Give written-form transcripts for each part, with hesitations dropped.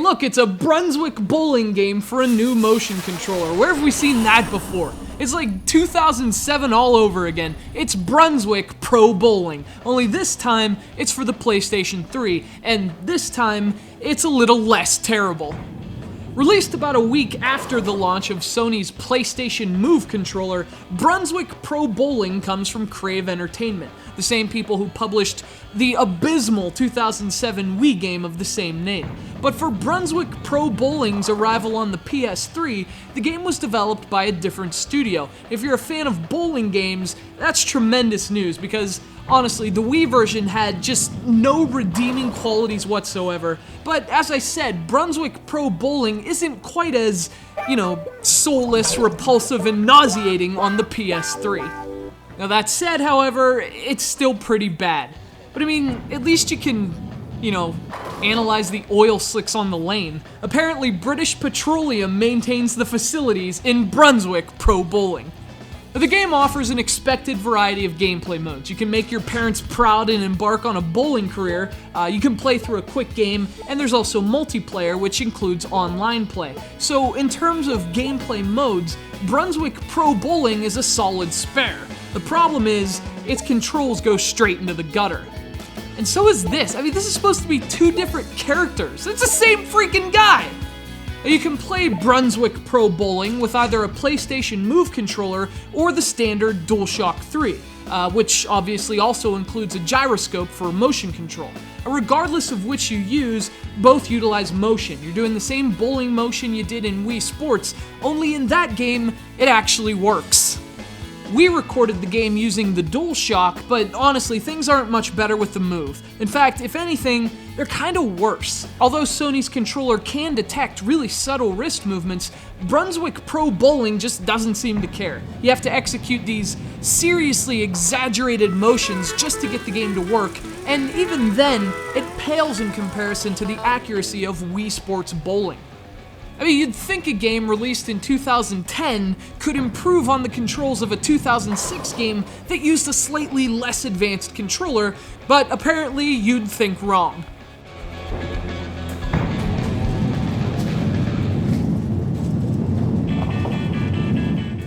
look, it's a Brunswick bowling game for a new motion controller. Where have we seen that before? It's like 2007 all over again. It's Brunswick Pro Bowling, only this time it's for the PlayStation 3, and this time it's a little less terrible. Released about a week after the launch of Sony's PlayStation Move controller, Brunswick Pro Bowling comes from Crave Entertainment, the same people who published the abysmal 2007 Wii game of the same name. But for Brunswick Pro Bowling's arrival on the PS3, the game was developed by a different studio. If you're a fan of bowling games, that's tremendous news because honestly, the Wii version had just no redeeming qualities whatsoever. But as I said, Brunswick Pro Bowling isn't quite as, soulless, repulsive, and nauseating on the PS3. Now that said, however, it's still pretty bad. But I mean, at least you can, analyze the oil slicks on the lane. Apparently, British Petroleum maintains the facilities in Brunswick Pro Bowling. The game offers an expected variety of gameplay modes. You can make your parents proud and embark on a bowling career, you can play through a quick game, and there's also multiplayer, which includes online play. So in terms of gameplay modes, Brunswick Pro Bowling is a solid spare. The problem is, its controls go straight into the gutter. And so is this. I mean, this is supposed to be two different characters. It's the same freaking guy! You can play Brunswick Pro Bowling with either a PlayStation Move controller or the standard DualShock 3, which obviously also includes a gyroscope for motion control. Regardless of which you use, both utilize motion. You're doing the same bowling motion you did in Wii Sports, only in that game, it actually works. We recorded the game using the DualShock, but honestly, things aren't much better with the Move. In fact, if anything, they're kinda worse. Although Sony's controller can detect really subtle wrist movements, Brunswick Pro Bowling just doesn't seem to care. You have to execute these seriously exaggerated motions just to get the game to work, and even then, it pales in comparison to the accuracy of Wii Sports bowling. I mean, you'd think a game released in 2010 could improve on the controls of a 2006 game that used a slightly less advanced controller, but apparently you'd think wrong.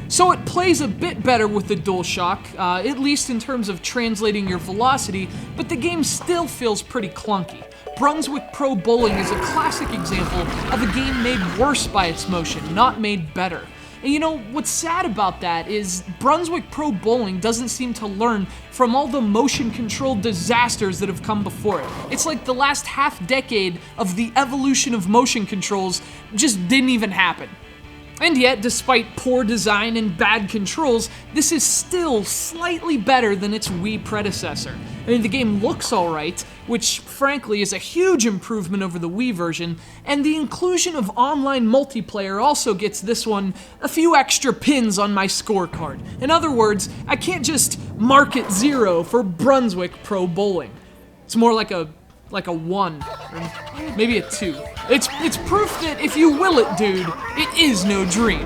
So it plays a bit better with the DualShock, at least in terms of translating your velocity, but the game still feels pretty clunky. Brunswick Pro Bowling is a classic example of a game made worse by its motion, not made better. And what's sad about that is Brunswick Pro Bowling doesn't seem to learn from all the motion control disasters that have come before it. It's like the last half decade of the evolution of motion controls just didn't even happen. And yet, despite poor design and bad controls, this is still slightly better than its Wii predecessor. I mean, the game looks alright, which frankly is a huge improvement over the Wii version, and the inclusion of online multiplayer also gets this one a few extra pins on my scorecard. In other words, I can't just mark it 0 for Brunswick Pro Bowling. It's more like a 1, or maybe a 2. It's proof that if you will it, dude, it is no dream.